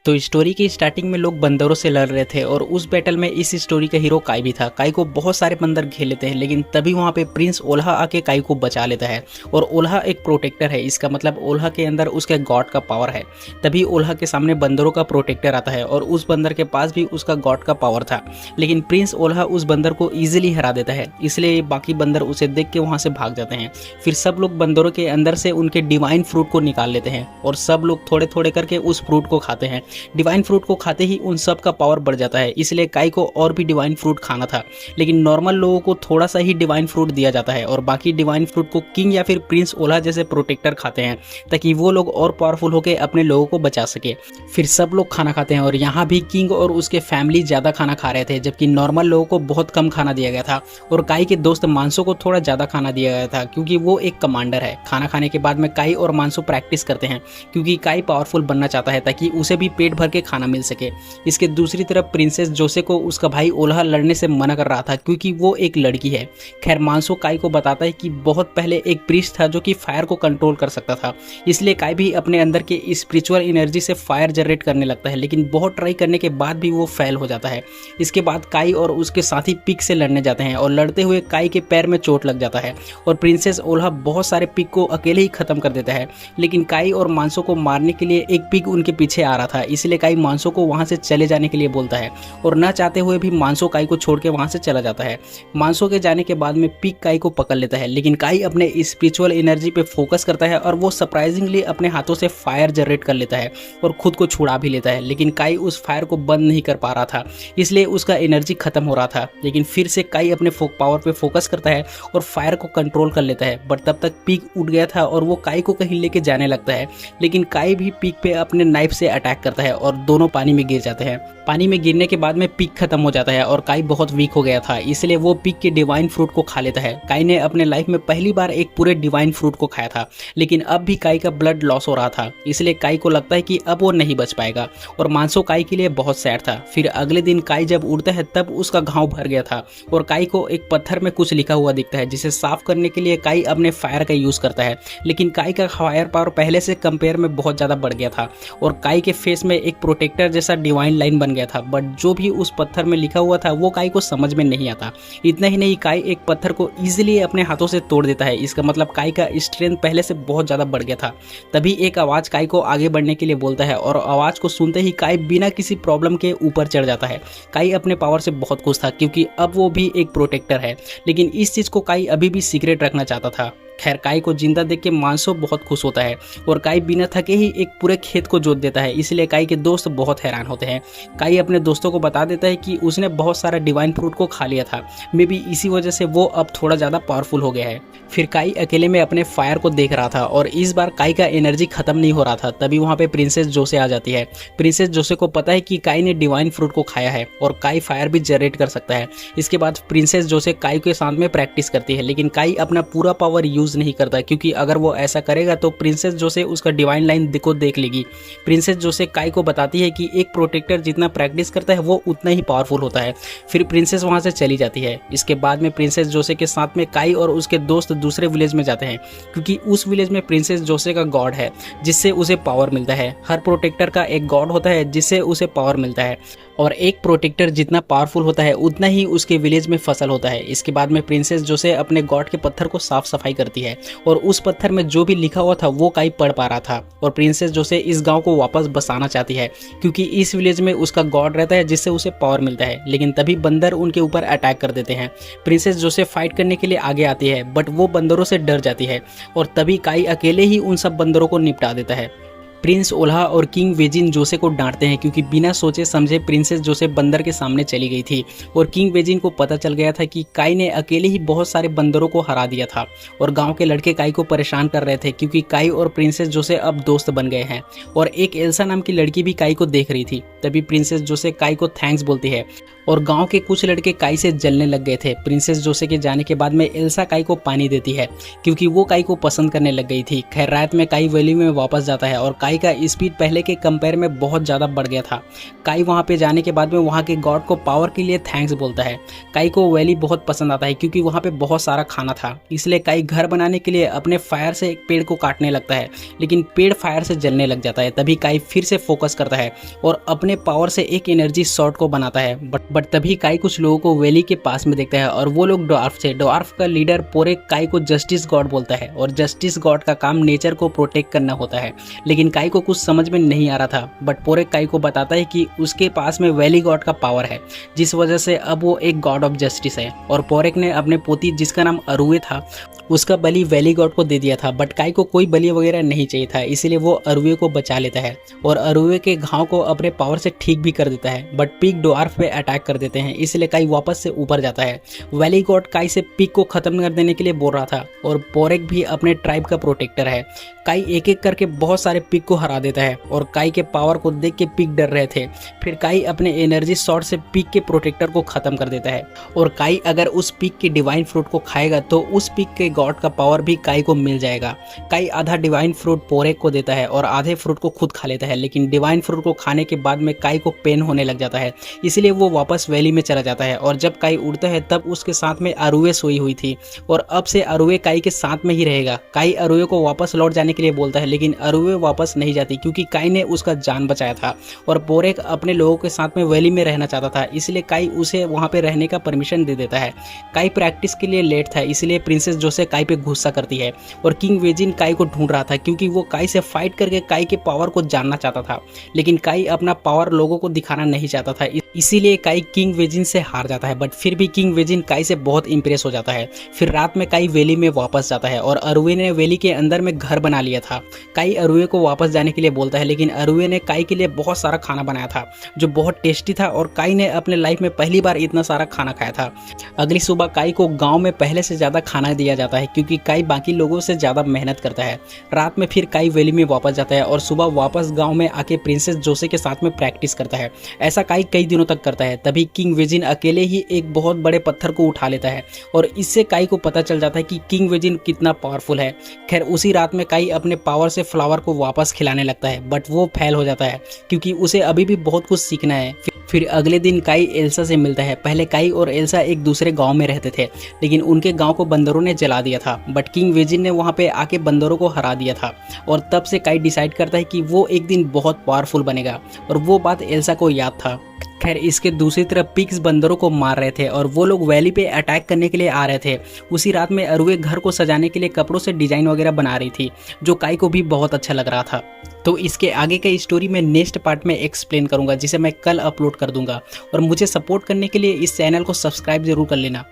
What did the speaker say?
तो स्टोरी की स्टार्टिंग में लोग बंदरों से लड़ रहे थे और उस बैटल में इस स्टोरी का हीरो काई भी था। काई को बहुत सारे बंदर घेर लेते हैं, लेकिन तभी वहाँ पे प्रिंस ओल्हा आके काई को बचा लेता है। और ओल्हा एक प्रोटेक्टर है, इसका मतलब ओल्हा के अंदर उसके गॉड का पावर है। तभी ओल्हा के सामने बंदरों का प्रोटेक्टर आता है और उस बंदर के पास भी उसका गॉड का पावर था, लेकिन प्रिंस ओल्हा उस बंदर को ईजिली हरा देता है। इसलिए बाकी बंदर उसे देख के वहाँ से भाग जाते हैं। फिर सब लोग बंदरों के अंदर से उनके डिवाइन फ्रूट को निकाल लेते हैं और सब लोग थोड़े थोड़े करके उस फ्रूट को खाते हैं। डिवाइन फ्रूट को खाते ही उन सब का पावर बढ़ जाता है, इसलिए काई को और भी डिवाइन फ्रूट खाना था। लेकिन नॉर्मल लोगों को थोड़ा सा ही डिवाइन फ्रूट दिया जाता है और बाकी डिवाइन फ्रूट को किंग या फिर प्रिंस ओल्हा जैसे प्रोटेक्टर खाते हैं, ताकि वो लोग और पावरफुल होकर अपने लोगों को बचा सके। फिर सब लोग खाना खाते हैं और यहाँ भी किंग और उसके फैमिली ज़्यादा खाना खा रहे थे, जबकि नॉर्मल लोगों को बहुत कम खाना दिया गया था। और काई के दोस्त मांसो को थोड़ा ज़्यादा खाना दिया गया था, क्योंकि वो एक कमांडर है। खाना खाने के बाद में काई और मांसो प्रैक्टिस करते हैं, क्योंकि काई पावरफुल बनना चाहता है ताकि उसे भी पेट भर के खाना मिल सके। इसके दूसरी तरफ प्रिंसेस जोसे को उसका भाई ओल्हा लड़ने से मना कर रहा था, क्योंकि वो एक लड़की है। खैर मांसो काई को बताता है कि बहुत पहले एक प्रीस्ट था जो कि फायर को कंट्रोल कर सकता था, इसलिए काई भी अपने अंदर के स्पिरिचुअल एनर्जी से फायर जनरेट करने लगता है, लेकिन बहुत ट्राई करने के बाद भी वो फेल हो जाता है। इसके बाद काई और उसके साथी पिग से लड़ने जाते हैं और लड़ते हुए काई के पैर में चोट लग जाता है और प्रिंसेस ओल्हा बहुत सारे पिग को अकेले ही खत्म कर देता है। लेकिन काई और मांसो को मारने के लिए एक पिग उनके पीछे आ रहा था, इसलिए काई मांसो को वहां से चले जाने के लिए बोलता है और न चाहते हुए भी मांसो काई को छोड़ के वहां से चला जाता है। मांसो के जाने के बाद में पिग काई को पकड़ लेता है, लेकिन काई अपने स्पिरिचुअल एनर्जी पे फोकस करता है और वो सरप्राइजिंगली अपने हाथों से फायर जनरेट कर लेता है और खुद को छुड़ा भी लेता है। लेकिन काई उस फायर को बंद नहीं कर पा रहा था, इसलिए उसका एनर्जी खत्म हो रहा था। लेकिन फिर से काई अपने पावर पे फोकस करता है और फायर को कंट्रोल कर लेता है, बट तब तक पिग उठ गया था और वो काई को कहीं लेके जाने लगता है। लेकिन काई भी पिग पे अपने नाइफ से अटैक करता है और दोनों पानी में गिर जाते हैं। पानी में गिरने के बाद में पिग खत्म हो जाता है और काई बहुत वीक हो गया था, इसलिए वो पिग के डिवाइन फ्रूट को खा लेता है। काई ने अपने लाइफ में पहली बार एक पूरे डिवाइन फ्रूट को खाया था, लेकिन अब भी काई का ब्लड लॉस हो रहा था, इसलिए काई को लगता है कि अब वो नहीं बच पाएगा और मांसो काई के लिए बहुत सैड था। फिर अगले दिन काई जब उड़ता है तब उसका घाव भर गया था और काई को एक पत्थर में कुछ लिखा हुआ दिखता है, जिसे साफ करने के लिए काई अपने फायर का यूज करता है। लेकिन काई का फायर पावर पहले से कंपेयर में बहुत ज्यादा बढ़ गया था और काई के फेस में एक प्रोटेक्टर जैसा डिवाइन लाइन बन गया था, बट जो भी उस पत्थर में लिखा हुआ था वो काई को समझ में नहीं आता। इतना ही नहीं, काई एक पत्थर को इजीली अपने हाथों से तोड़ देता है। इसका मतलब काई का स्ट्रेंथ पहले से बहुत ज्यादा बढ़ गया था। तभी एक आवाज काई को आगे बढ़ने के लिए बोलता है और आवाज को सुनते ही काई बिना किसी प्रॉब्लम के ऊपर चढ़ जाता है। काई अपने पावर से बहुत खुश था, क्योंकि अब वो भी एक प्रोटेक्टर है, लेकिन इस चीज को काई अभी भी सीक्रेट रखना चाहता था। खैर काई को जिंदा देख के मांसो बहुत खुश होता है और काई बिना थके ही एक पूरे खेत को जोत देता है, इसलिए काई के दोस्त बहुत हैरान होते हैं। काई अपने दोस्तों को बता देता है कि उसने बहुत सारा डिवाइन फ्रूट को खा लिया था, मे बी इसी वजह से वो अब थोड़ा ज़्यादा पावरफुल हो गया है। फिर काई अकेले में अपने फायर को देख रहा था और इस बार काई का एनर्जी खत्म नहीं हो रहा था। तभी वहाँ पे प्रिंसेस जोसे आ जाती है। प्रिंसेस जोसे को पता है कि काई ने डिवाइन फ्रूट को खाया है और काई फायर भी जनरेट कर सकता है। इसके बाद प्रिंसेस जोसे काई के साथ में प्रैक्टिस करती है, लेकिन काई अपना पूरा पावर यूज नहीं करता, क्योंकि अगर वो ऐसा करेगा तो प्रिंसेस जोसे उसका डिवाइन लाइन को देख लेगी। प्रिंसेस जोसे काई को बताती है कि एक प्रोटेक्टर जितना प्रैक्टिस करता है वो उतना ही पावरफुल होता है। फिर प्रिंसेस वहां से चली जाती है। इसके बाद में प्रिंसेस जोसे के साथ में काई और उसके दोस्त दूसरे विलेज में जाते हैं, क्योंकि उस विलेज में प्रिंसेस जोसे का गॉड है जिससे उसे पावर मिलता है। हर प्रोटेक्टर का एक गॉड होता है जिससे उसे पावर मिलता है और एक प्रोटेक्टर जितना पावरफुल होता है उतना ही उसके विलेज में फसल होता है। इसके बाद में प्रिंसेस जोसे अपने गॉड के पत्थर को साफ सफाई करती है और उस पत्थर में जो भी लिखा हुआ था वो काई पढ़ पा रहा था और प्रिंसेस जोसे इस गांव को वापस बसाना चाहती है, क्योंकि इस विलेज में उसका गॉड रहता है जिससे उसे पावर मिलता है। लेकिन तभी बंदर उनके ऊपर अटैक कर देते हैं। प्रिंसेस जोसे फाइट करने के लिए आगे आती है, बट वो बंदरों से डर जाती है और तभी काई अकेले ही उन सब बंदरों को निपटा देता है। प्रिंस ओल्हा और किंग वेजिन जोसे को डांटते हैं, क्योंकि बिना सोचे समझे प्रिंसेस जोसे बंदर के सामने चली गई थी और किंग वेजिन को पता चल गया था कि काई ने अकेले ही बहुत सारे बंदरों को हरा दिया था और गांव के लड़के काई को परेशान कर रहे थे, क्योंकि काई और प्रिंसेस जोसे अब दोस्त बन गए हैं और एक एल्सा नाम की लड़की भी काई को देख रही थी। तभी प्रिंसेस जोसे काई को थैंक्स बोलती है और गांव के कुछ लड़के काई से जलने लग गए थे। प्रिंसेस जोसे के जाने के बाद में एल्सा काई को पानी देती है क्योंकि वो काई को पसंद करने लग गई थी। खैर रात में काई वैली में वापस जाता है और काई का स्पीड पहले के कंपेयर में बहुत ज़्यादा बढ़ गया था। काई वहाँ पे जाने के बाद में वहाँ के गॉड को पावर के लिए थैंक्स बोलता है। काई को वैली बहुत पसंद आता है क्योंकि वहाँ पे बहुत सारा खाना था, इसलिए काई घर बनाने के लिए अपने फायर से एक पेड़ को काटने लगता है, लेकिन पेड़ फायर से जलने लग जाता है। तभी काई फिर से फोकस करता है और अपने पावर से एक एनर्जी शॉट को बनाता है। बट तभी काई कुछ लोगों को वैली के पास में देखता है और वो लोग ड्वार्फ थे। ड्वार्फ का लीडर पोरेक काई को जस्टिस गॉड बोलता है और जस्टिस गॉड का काम नेचर को प्रोटेक्ट करना होता है, लेकिन काई को कुछ समझ में नहीं आ रहा था। बट पोरेक काई को बताता है कि उसके पास में वैली गॉड का पावर है, जिस वजह से अब वो एक गॉड ऑफ जस्टिस है। और पोरेक ने अपने पोती जिसका नाम अरुए था उसका बलि वैली गॉड को दे दिया था। बट काई को कोई बलि वगैरह नहीं चाहिए था, इसीलिए वो अरुए को बचा लेता है और अरुए के घाव को अपने पावर से ठीक भी कर देता है। बट पिग ड्वार्फ पे अटैक कर देते हैं, इसलिए काई वापस से ऊपर जाता है। वैली गॉड काई से पिग को खत्म कर देने के लिए बोल रहा था और पोरेक भी अपने ट्राइब का प्रोटेक्टर है। काई एक एक करके बहुत सारे पिग को हरा देता है और काई के पावर को देख के पिग डर रहे थे। फिर काई अपने एनर्जी शॉट से पिग के प्रोटेक्टर को खत्म कर देता है और काई अगर उस पिग के डिवाइन फ्रूट को खाएगा तो उस पिग के गॉड का पावर भी काई को मिल जाएगा। काई आधा डिवाइन फ्रूट पोरेक को देता है और आधे फ्रूट को खुद खा लेता है, लेकिन डिवाइन फ्रूट को खाने के बाद में काई को पेन होने लग जाता है, इसलिए वो वापस वैली में चला जाता है। और जब काई उड़ता है तब उसके साथ में अरुए सोई हुई थी और अब से अरुए काई के साथ में ही रहेगा। काई अरुए को वापस लौट जाने के लिए बोलता है, लेकिन अरुए वापस नहीं जाती क्योंकि काई ने उसका जान बचाया था और पोरेक अपने लोगों के साथ में वैली में रहना चाहता था, इसलिए काई उसे वहाँ पे रहने का परमिशन दे देता है। काई प्रैक्टिस के लिए लेट था, इसलिए प्रिंसेस जोसे काई पे गुस्सा करती है और किंग वेजिन काई को ढूंढ रहा था क्योंकि वो काई से फाइट करके काई के पावर को जानना चाहता था, लेकिन काई अपना पावर लोगों को दिखाना नहीं चाहता था, इसीलिए काई किंग वेजिन से हार जाता है। बट फिर भी किंग वेजिन काई से बहुत इंप्रेस हो जाता है। फिर रात में काई वैली में वापस जाता है और अरुए ने वैली के अंदर में घर बना लिया था। काई अरुए को वापस जाने के लिए बोलता है, लेकिन अरुए ने काई के लिए बहुत सारा खाना बनाया था जो बहुत टेस्टी था और काई ने अपने लाइफ में पहली बार इतना सारा खाना खाया था। अगली सुबह काई को गांव में पहले से ज़्यादा खाना दिया जाता है क्योंकि काई बाकी लोगों से ज़्यादा मेहनत करता है। रात में फिर काई वैली में वापस जाता है और सुबह वापस गांव में आके प्रिंसेस जोसे के साथ में प्रैक्टिस करता है। ऐसा काई कई दिनों तक करता है। तभी किंग वेजिन अकेले ही एक बहुत बड़े पत्थर को उठा लेता है और इससे काई को पता चल जाता है कि किंग वेजिन कितना पावरफुल है। खैर उसी रात में काई अपने पावर से फ्लावर को वापस खिलाने लगता है, बट वो फेल हो जाता है क्योंकि उसे अभी भी बहुत कुछ सीखना है। फिर अगले दिन काई एल्सा से मिलता है। पहले काई और एल्सा एक दूसरे गांव में रहते थे, लेकिन उनके गांव को बंदरों ने जला दिया था। बट किंग वेजिन ने वहां पे आके बंदरों को हरा दिया था और तब से काई डिसाइड करता है कि वो एक दिन बहुत पावरफुल बनेगा और वो बात एल्सा को याद था। खैर इसके दूसरी तरफ पिग्स बंदरों को मार रहे थे और वो लोग वैली पे अटैक करने के लिए आ रहे थे। उसी रात में अरुए घर को सजाने के लिए कपड़ों से डिजाइन वगैरह बना रही थी जो काई को भी बहुत अच्छा लग रहा था। तो इसके आगे का स्टोरी मैं नेक्स्ट पार्ट में एक्सप्लेन करूंगा जिसे मैं कल अपलोड कर दूंगा और मुझे सपोर्ट करने के लिए इस चैनल को सब्सक्राइब जरूर कर लेना।